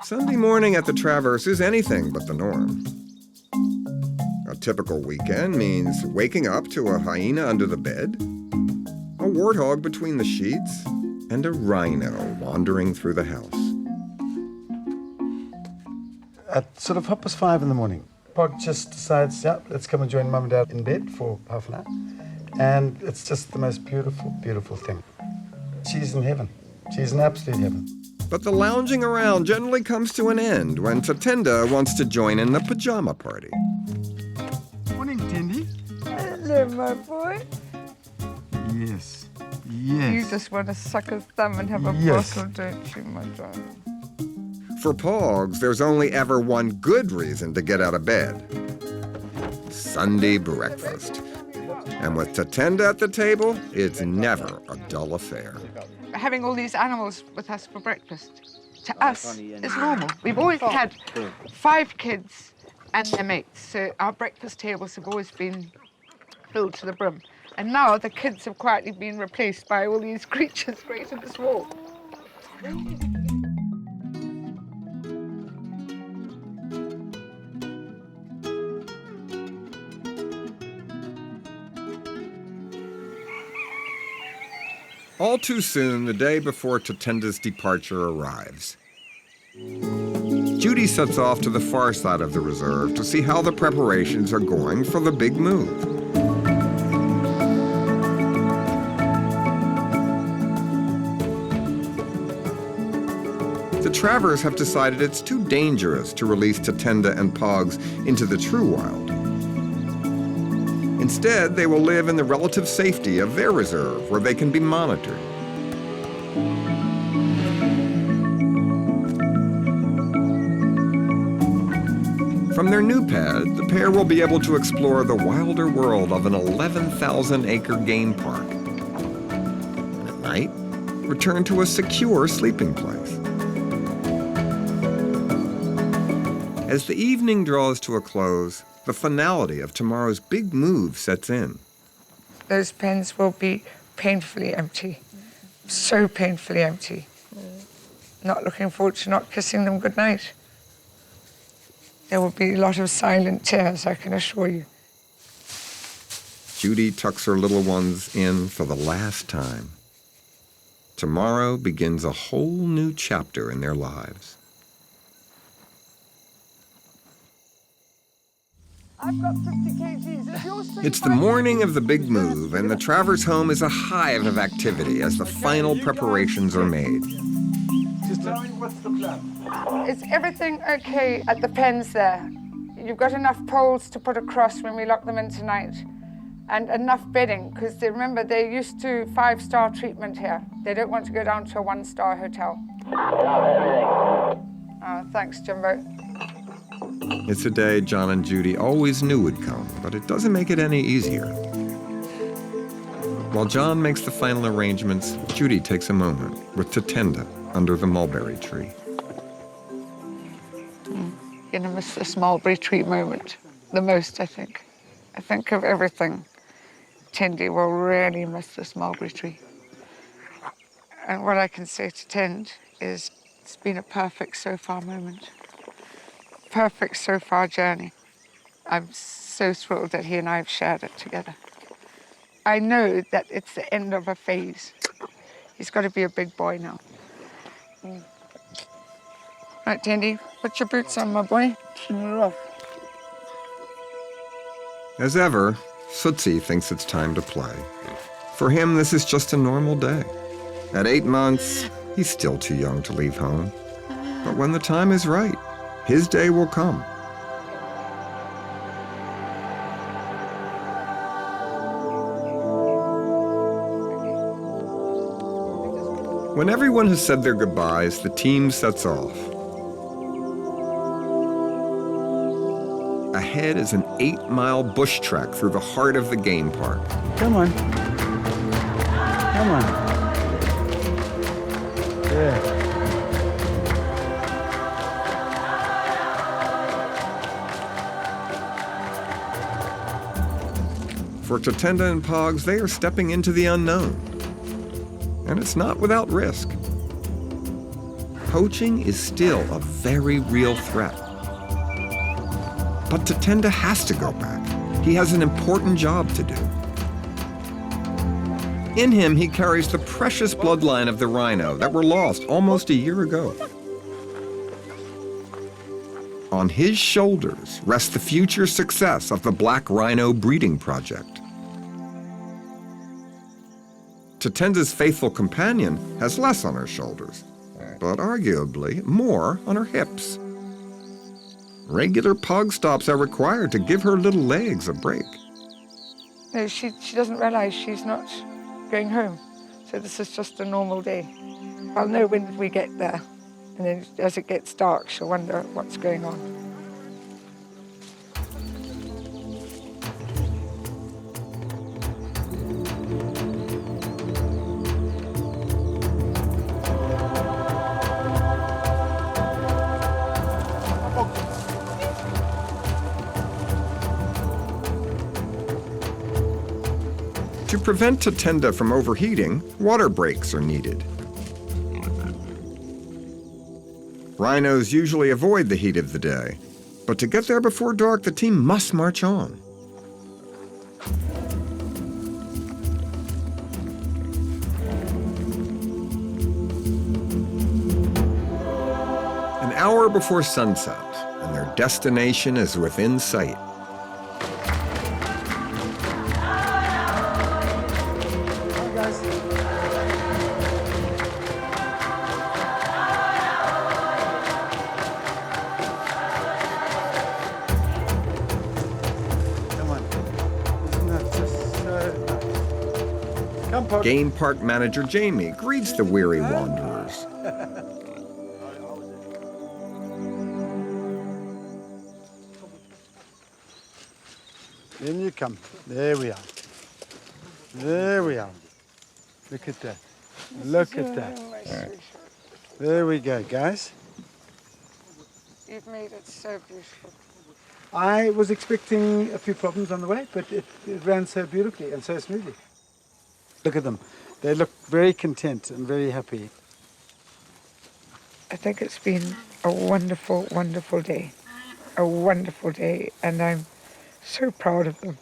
Sunday morning at the Travers is anything but the norm. A typical weekend means waking up to a hyena under the bed, a warthog between the sheets, and a rhino wandering through the house. At sort of 5:30 in the morning, Pog just decides, yeah, let's come and join Mum and Dad in bed for half an hour. And it's just the most beautiful, beautiful thing. She's in heaven. She's in absolute heaven. But the lounging around generally comes to an end when Tatenda wants to join in the pajama party. Morning, Tindy. Hello, my boy. Yes. Yes. You just want to suck his thumb and have a bottle, don't you, my darling? For Pogs, there's only ever one good reason to get out of bed. Sunday breakfast. And with Tatenda at the table, it's never a dull affair. Having all these animals with us for breakfast, to us, is normal. We've always had 5 kids and their mates, so our breakfast tables have always been filled to the brim. And now the kids have quietly been replaced by all these creatures great and small. All too soon, the day before Tatenda's departure arrives. Judy sets off to the far side of the reserve to see how the preparations are going for the big move. The Travers have decided it's too dangerous to release Tatenda and Pogs into the true wild. Instead, they will live in the relative safety of their reserve, where they can be monitored. From their new pad, the pair will be able to explore the wilder world of an 11,000-acre game park. And at night, return to a secure sleeping place. As the evening draws to a close, the finality of tomorrow's big move sets in. Those pens will be painfully empty, so painfully empty. Not looking forward to not kissing them goodnight. There will be a lot of silent tears, I can assure you. Judy tucks her little ones in for the last time. Tomorrow begins a whole new chapter in their lives. I've got 50 kgs. Is yours It's the morning of the big move, and the Travers home is a hive of activity as the final preparations are made. Just tell me what's the plan. Is everything okay at the pens there? You've got enough poles to put across when we lock them in tonight, and enough bedding, because remember, they're used to 5-star treatment here. They don't want to go down to a 1-star hotel. Oh, thanks, Jimbo. It's a day John and Judy always knew would come, but it doesn't make it any easier. While John makes the final arrangements, Judy takes a moment with Tatenda under the mulberry tree. You're gonna miss this mulberry tree moment the most, I think. I think of everything. Tendy will really miss this mulberry tree. And what I can say to Tend is it's been a perfect so far moment. Perfect so far journey. I'm so thrilled that he and I have shared it together. I know that it's the end of a phase. He's got to be a big boy now. Right, Tendy, put your boots on, my boy. We're off. As ever, Sootsie thinks it's time to play. For him, this is just a normal day. At 8 months, he's still too young to leave home. But when the time is right, his day will come. When everyone has said their goodbyes, the team sets off. Ahead is an 8-mile bush trek through the heart of the game park. Come on. Come on. Yeah. For Tatenda and Pogs, they are stepping into the unknown. And it's not without risk. poaching is still a very real threat. But Tatenda has to go back. He has an important job to do. In him, he carries the precious bloodline of the rhino that were lost almost a year ago. On his shoulders rests the future success of the Black Rhino breeding project. Tatenda's faithful companion has less on her shoulders, but arguably more on her hips. Regular pog stops are required to give her little legs a break. No, she doesn't realise she's not going home. So this is just a normal day. I'll know when we get there. And then as it gets dark, she'll wonder what's going on. To prevent Tatenda from overheating, water breaks are needed. Rhinos usually avoid the heat of the day, but to get there before dark, the team must march on. An hour before sunset, and their destination is within sight. Game park manager Jamie greets the weary wanderers. In you come. There we are. There we are. Look at that. Look at that. There we go, guys. You've made it so beautiful. I was expecting a few problems on the way, but it ran so beautifully and so smoothly. Look at them. They look very content and very happy. I think it's been a wonderful, wonderful day. A wonderful day, and I'm so proud of them.